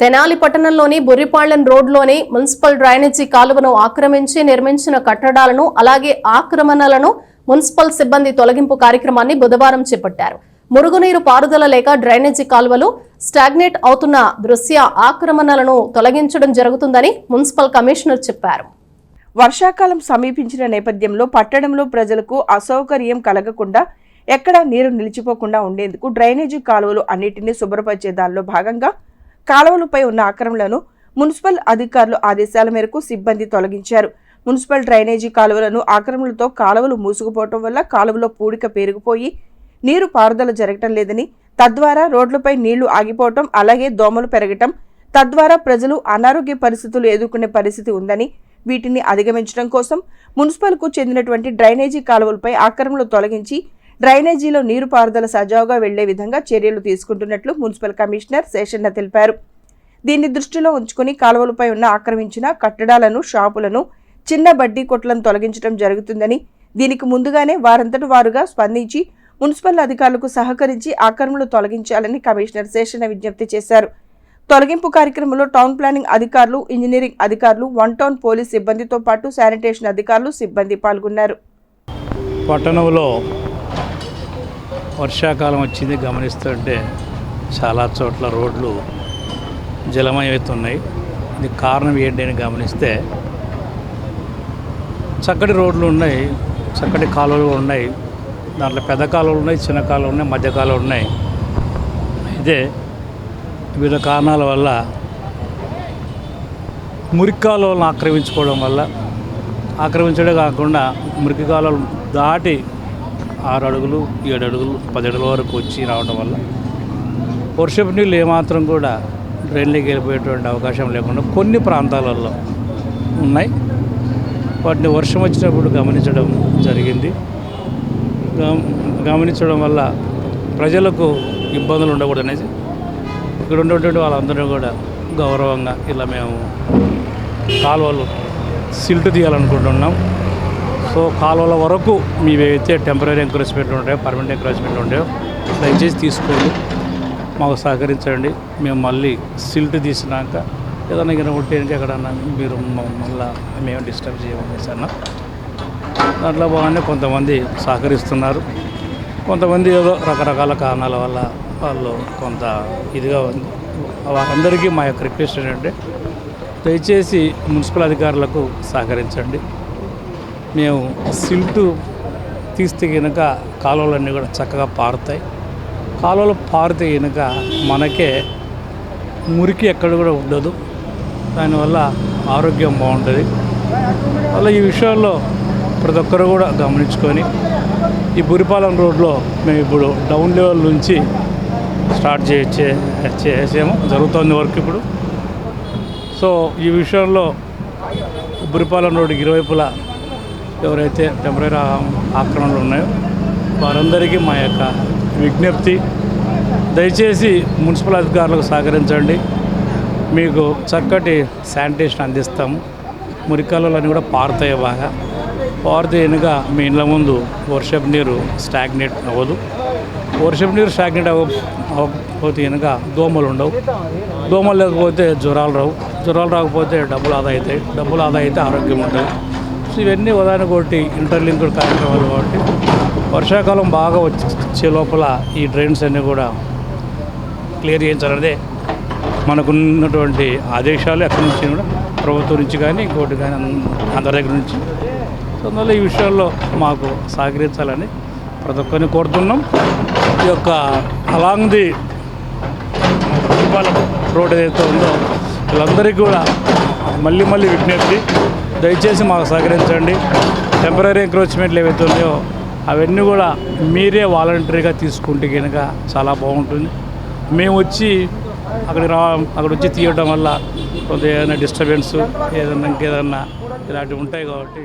తెనాలి పట్టణంలోని బుర్రిపాళ్లెం రోడ్లోని municipal drainage కాలువను ఆక్రమించి నిర్మించిన కట్టడాలను అలాగే ఆక్రమణలను మున్సిపల్ సిబ్బంది తొలగింపు కార్యక్రమాన్ని బుధవారం చేపట్టారు. మురుగునీరు పారుదల లేక డ్రైనేజీ కాలువలు స్టాగ్నేట్ అవుతున్న దృశ్య ఆక్రమణలను తొలగించడం జరుగుతుందని మున్సిపల్ కమిషనర్ చెప్పారు. వర్షాకాలం సమీపించిన నేపథ్యంలో పట్టణంలో ప్రజలకు అసౌకర్యం కలగకుండా ఎక్కడా నీరు నిలిచిపోకుండా ఉండేందుకు డ్రైనేజీ కాలువలు అన్నింటినీ శుభ్రపరిచే దానిలో భాగంగా కాలువలపై ఉన్న ఆక్రమణలను మున్సిపల్ అధికారులు ఆదేశాల మేరకు సిబ్బంది తొలగించారు. మున్సిపల్ డ్రైనేజీ కాలువలను ఆక్రమణలతో కాలువలు మూసుకుపోవడం వల్ల కాలువలో పూడిక పెరిగిపోయి నీరు పారుదల జరగటం లేదని, తద్వారా రోడ్లపై నీళ్లు ఆగిపోవటం, అలాగే దోమలు పెరగటం, తద్వారా ప్రజలు అనారోగ్య పరిస్థితులు ఎదుర్కొనే పరిస్థితి ఉందని, వీటిని అధిగమించడం కోసం మున్సిపల్కు చెందినటువంటి డ్రైనేజీ కాలువలపై ఆక్రమణలు తొలగించి డ్రైనేజీలో నీరు పారుదల సజావుగా వెళ్లే విధంగా చర్యలు తీసుకుంటున్నట్లు మున్సిపల్ కమిషనర్ శేషన్న తెలిపారు. దీన్ని దృష్టిలో ఉంచుకుని కాలువలపై ఉన్న ఆక్రమించిన కట్టడాలను, షాపులను, చిన్న బడ్డీ కొట్లను తొలగించడం జరుగుతుందని, దీనికి ముందుగానే వారంతటి వారుగా స్పందించి మున్సిపల్ అధికారులకు సహకరించి ఆక్రమణలు తొలగించాలని కమిషనర్ శేషన్న విజ్ఞప్తి చేశారు. తొలగింపు కార్యక్రమంలో టౌన్ ప్లానింగ్ అధికారులు, ఇంజనీరింగ్ అధికారులు, వన్ టౌన్ పోలీస్ సిబ్బందితో పాటు శానిటేషన్ అధికారులు, సిబ్బంది పాల్గొన్నారు. పట్టణంలో వర్షాకాలం వచ్చింది గమనిస్తుంటే చాలా చోట్ల రోడ్లు జలమయమవుతున్నాయి. ఇది కారణం ఏంటి అని గమనిస్తే చక్కటి రోడ్లు ఉన్నాయి, చక్కటి కాలువలు ఉన్నాయి. దాంట్లో పెద్ద కాలువలు ఉన్నాయి, చిన్న కాలువలు ఉన్నాయి, మధ్య కాలువలు ఉన్నాయి. అయితే వివిధ కారణాల వల్ల మురికి కాలువలను ఆక్రమించడే కాకుండా మురికి కాలువలు దాటి 6 అడుగులు, 7 అడుగులు, 10 అడుగుల వరకు వచ్చి రావడం వల్ల వర్షపు నీళ్ళు ఏమాత్రం కూడా డ్రైన్లోకి వెళ్ళిపోయేటువంటి అవకాశం లేకుండా కొన్ని ప్రాంతాలలో ఉన్నాయి. వాటిని వర్షం వచ్చినప్పుడు గమనించడం జరిగింది. గమనించడం వల్ల ప్రజలకు ఇబ్బందులు ఉండకూడదు అనేసి ఇక్కడ ఉన్నటువంటి వాళ్ళందరూ కూడా గౌరవంగా ఇలా మేము కాలువలు సిల్ట్ తీయాలనుకుంటున్నాం. సో కాలువల వరకు మీవైతే టెంపరీ ఎంకరేజ్మెంట్ ఉంటాయో, పర్మనెంట్ ఎంకరేజ్మెంట్ ఉంటాయో దయచేసి తీసుకోండి, మాకు సహకరించండి. మేము మళ్ళీ సిల్ట్ తీసినాక ఏదైనా ఇక్కడ ఉంటే ఎక్కడన్నా మీరు మళ్ళీ మేము డిస్టర్బ్ చేయమనేసి అన్న దాంట్లో బాగానే కొంతమంది సహకరిస్తున్నారు. కొంతమంది ఏదో రకరకాల కారణాల వల్ల వాళ్ళు కొంత ఇదిగా ఉంది. వారందరికీ మా యొక్క రిక్వెస్ట్ ఏంటంటే దయచేసి మున్సిపల్ అధికారులకు సహకరించండి. మేము సిల్టు తీస్తే కనుక కాలువలన్నీ కూడా చక్కగా పారుతాయి. కాలువలు పారితే కనుక మనకే మురికి ఎక్కడ కూడా ఉండదు. దానివల్ల ఆరోగ్యం బాగుంటుంది. అలా ఈ విషయాల్లో ప్రతి ఒక్కరు కూడా గమనించుకొని ఈ బుర్రిపాలెం రోడ్లో మేము ఇప్పుడు డౌన్ లెవెల్ నుంచి స్టార్ట్ చేసాము, జరుగుతుంది వర్క్ ఇప్పుడు. సో ఈ విషయంలో బుర్రిపాలెం రోడ్డుకి ఇరువైపులా ఎవరైతే టెంపరీ ఆక్రమణలు ఉన్నాయో వారందరికీ మా యొక్క విజ్ఞప్తి, దయచేసి మున్సిపల్ అధికారులకు సహకరించండి. మీకు చక్కటి శానిటేషన్ అందిస్తాము. మురికాలువలన్నీ కూడా పారుతాయి. బాగా పారితే కనుక మీ ఇళ్ళ ముందు వర్షపు నీరు స్టాగ్నేట్ అవ్వదు. వర్షపు నీరు స్టాగ్నేట్ అవ్వకపోతే కనుక దోమలు ఉండవు. దోమలు లేకపోతే జ్వరాలు రావు. జ్వరాలు రాకపోతే డబ్బులు ఆదా అవుతాయి. డబ్బులు ఆదా అయితే ఆరోగ్యం ఉంటుంది. సో ఇవన్నీ ఉదాహరణ ఒకటి ఇంటర్లింక్డ్ కార్యక్రమాలు కాబట్టి వర్షాకాలం బాగా వచ్చే లోపల ఈ డ్రైన్స్ అన్నీ కూడా క్లియర్ చేయించాలనేదే మనకున్నటువంటి ఆదేశాలు. ఎక్కడి నుంచి కూడా ప్రభుత్వం నుంచి కానీ ఇంకోటి కానీ అందరి దగ్గర నుంచి. సో అందువల్ల ఈ విషయాల్లో మాకు సహకరించాలని ప్రతి ఒక్కరిని కోరుతున్నాం. ఈ యొక్క అలాంగ్ ది రోడ్ ఏదైతే ఉందో వీళ్ళందరికీ కూడా మళ్ళీ విజ్ఞప్తి, దయచేసి మాకు సహకరించండి. టెంపరీ ఎంక్రోచ్మెంట్లు ఏవైతే ఉన్నాయో అవన్నీ కూడా మీరే వాలంటరీగా తీసుకుంటే కనుక చాలా బాగుంటుంది. మేము వచ్చి అక్కడ వచ్చి తీయడం వల్ల కొంత ఏదైనా డిస్టర్బెన్స్, ఏదైనా ఇంకేదన్నా ఇలాంటివి ఉంటాయి కాబట్టి